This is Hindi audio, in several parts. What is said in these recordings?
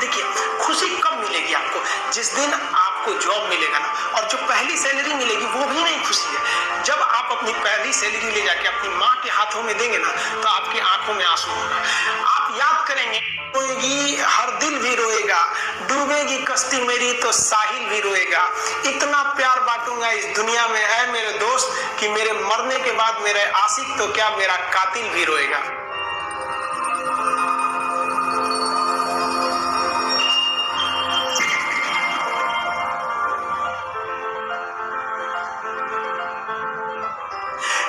देखिए, खुशी कब मिलेगी आपको? जिस दिन आपको जॉब मिलेगा ना, और जो पहली सैलरी मिलेगी वो भी नहीं खुशी है। जब आप अपनी पहली सैलरी ले जाके अपनी माँ के हाथों में देंगे ना, तो आपकी आंखों में आंसू होगा। आप याद करेंगे, रोएगी हर दिल भी रोएगा, डूबेगी कश्ती मेरी तो साहिल भी रोएगा। इतना प्यार बांटूंगा इस दुनिया में है मेरे दोस्त कि मेरे मरने के बाद मेरे आशिक तो क्या, मेरा कातिल भी रोएगा।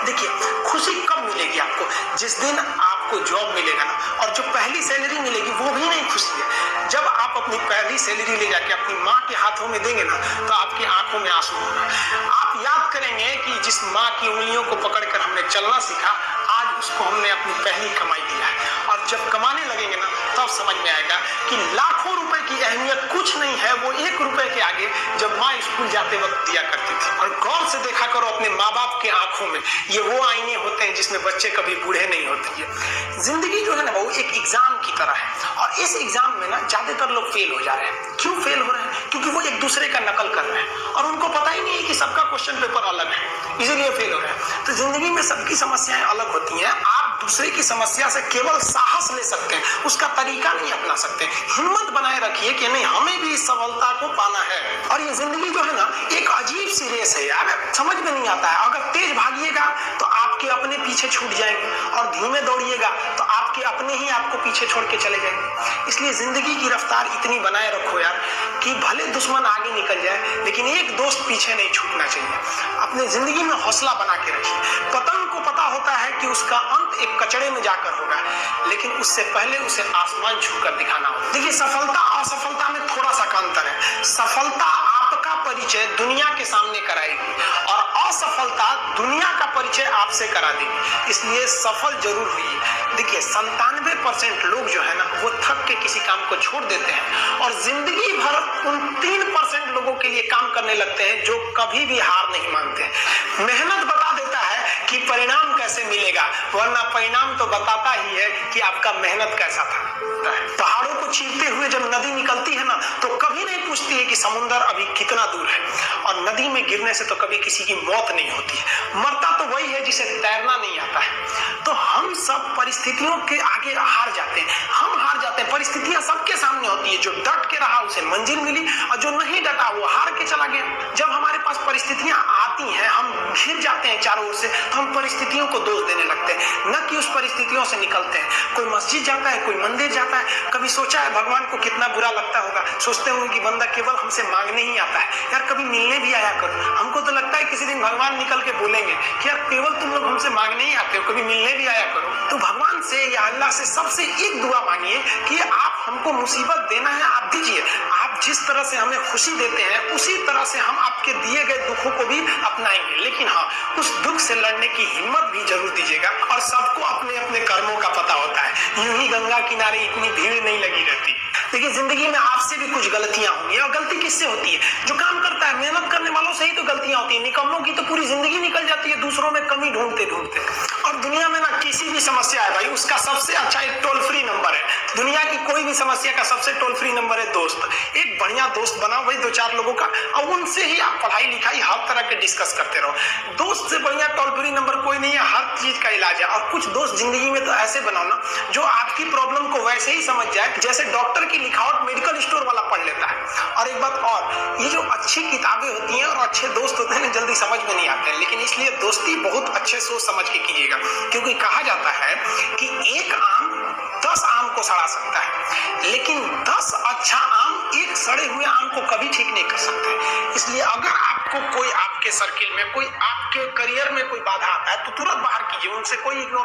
देखिए, खुशी कब मिलेगी आपको? जिस दिन आपको जॉब मिलेगा ना, और जो पहली सैलरी मिलेगी वो भी नहीं खुशी है। जब आप अपनी पहली सैलरी ले जाके अपनी माँ के हाथों में देंगे ना, तो आपकी आंखों में आंसू होगा। आप याद करेंगे कि जिस माँ की उंगलियों को पकड़कर हमने चलना सीखा, आज उसको हमने अपनी पहली कमाई दिया है। और जब कमाने लगेंगे ना, तब समझ में आएगा कि लाखों रुपए की अहमियत कुछ नहीं है, वो 1 रुपए के आगे जब माँ स्कूल जाते वक्त दिया करती थी। और गौर से देखा करो अपने माँ बाप के आंखों में, ये वो आईने होते हैं जिसमें बच्चे कभी बूढ़े नहीं होते हैं। जिंदगी जो है ना, वो एक एग्जाम की तरह है, और इस एग्जाम में ना ज्यादातर लोग फेल हो जा रहे हैं। क्यों फेल हो रहे हैं? क्योंकि वो एक दूसरे का नकल कर रहे हैं और उनको पता ही नहीं है कि सबका क्वेश्चन पेपर अलग है, इसीलिए फेल हो रहे हैं। तो जिंदगी में सबकी समस्याएं अलग होती हैं। आप दूसरे की समस्या से केवल साहस ले सकते हैं, उसका तरीका नहीं अपना सकते। हिम्मत बनाए रखिए कि नहीं, हमें भी इस सफलता को पाना है। और ये जिंदगी जो है ना, एक अजीब सी रेस है यार, समझ में नहीं आता है। अगर तेज भागिएगा तो आपके अपने पीछे छूट जाएंगे, और धीमे दौड़िएगा तो आपके अपने ही आपको पीछे छोड़ के चले जाएंगे। इसलिए जिंदगी की रफ्तार इतनी बनाए रखो यार कि भले दुश्मन आगे निकल जाए, लेकिन एक दोस्त पीछे नहीं छूटना चाहिए। अपने जिंदगी में हौसला बना के रखिए। पतंग को पता होता है कि उसका अंत एक कचड़े में जाकर होगा, लेकिन उससे पहले उसे आसमान छूकर दिखाना होगा। देखिए, सफलता और असफलता में थोड़ा सा अंतर है। सफलता आपका परिचय दुनिया के सामने कराएगी, और असफलता दुनिया का परिचय आपसे करा देगी। इसलिए सफल जरूर हुई। देखिए, 97% लोग जो है ना, वो थक के किसी काम को छोड़ देते हैं, और जिंदगी भर उन 3% लोगों के लिए काम करने लगते हैं जो कभी भी हार नहीं मानते। मेहनत बता देता है कि परिणाम कैसे मिलेगा, वरना परिणाम तो बताता ही है कि आपका मेहनत कैसा था। पहाड़ों को चीरते हुए जब नदी निकलती है ना, तो कभी नहीं पूछती है कि समुद्र अभी कितना दूर है, और नदी में गिरने से तो कभी किसी की मौत नहीं होती है। मरता तो वही है जिसे तैरना नहीं आता है। तो हम सब परिस्थितियों के आगे हार जाते हैं, हम हार जाते हैं। परिस्थितियां सबके सामने होती है, जो डट के रहा उसे मंजिल मिली, और जो नहीं डटा वो हार के चला गया। जब हमारे पास परिस्थितियां आती हैं, हम घिर जाते हैं चारों ओर से, तो हम परिस्थितियों को दोष देने लगते हैं, न कि उस परिस्थितियों से निकलते हैं। कोई मस्जिद जाता है, कोई मंदिर जाता है, कभी सोचा है भगवान को कितना बुरा लगता होगा? सोचते होंगे कि बंदा केवल हमसे मांगने ही आता है, यार कभी मिलने भी आया करो। हमको तो लगता है किसी दिन भगवान निकल के बोलेंगे कि यार केवल तुम लोग हमसे मांगने ही आते हो, कभी मिलने भी आया करो। तो भगवान से या अल्लाह से सबसे एक दुआ मांगिए कि आप हमको मुसीबत देना है, आप दीजिए। आप जिस तरह से हमें खुशी देते हैं, उसी तरह से हम आपके दिए गए दुखों को भी अपनाएंगे। लेकिन हाँ, उस दुख से लड़ने की हिम्मत भी जरूर दीजिएगा। और सबको अपने अपने कर्मों का पता होता है, यूं ही गंगा किनारे इतनी भीड़ नहीं लगी रहती। देखिए, जिंदगी में आपसे भी कुछ गलतियां होंगी, और गलती किससे होती है? जो काम करता है, मेहनत करने वालों से ही तो गलतियां होती है। निकम्मों की तो पूरी जिंदगी निकल जाती है दूसरों में कमी ढूंढते ढूंढते। और दुनिया में ना किसी भी समस्या है भाई, उसका सबसे अच्छा एक टोल फ्री नंबर है। दुनिया की कोई भी समस्या का सबसे टोल फ्री नंबर है दोस्त। एक बढ़िया दोस्त बनाओ भाई, 2-4 लोगों का, और उनसे ही आप पढ़ाई लिखाई हर तरह के डिस्कस करते रहो। दोस्त से बढ़िया टोल फ्री नंबर कोई नहीं है, हर चीज का इलाज है। और कुछ दोस्त जिंदगी में तो ऐसे बनाओ ना, जो आपकी प्रॉब्लम को वैसे ही समझ जाए जैसे डॉक्टर की लिखावट मेडिकल स्टोर वाला पढ़ लेता है। और एक बात और, ये जो अच्छी किताबें होती हैं और अच्छे दोस्त होते हैं ना, जल्दी समझ में नहीं आते हैं। लेकिन इसलिए दोस्ती बहुत अच्छे सोच समझ के कीजिएगा, क्योंकि कहा जाता है कि एक आम 10 आम को सड़ा सकता है, लेकिन 10 अच्छा आम एक सड़े हुए आम को कभी ठीक नहीं कर सकते। इसलिए अगर आपको कोई आपके सर्किल में, कोई आपके करियर में कोई बाधा आता है, तो तुरंत बाहर कीजिए, उनसे कोई इग्नोर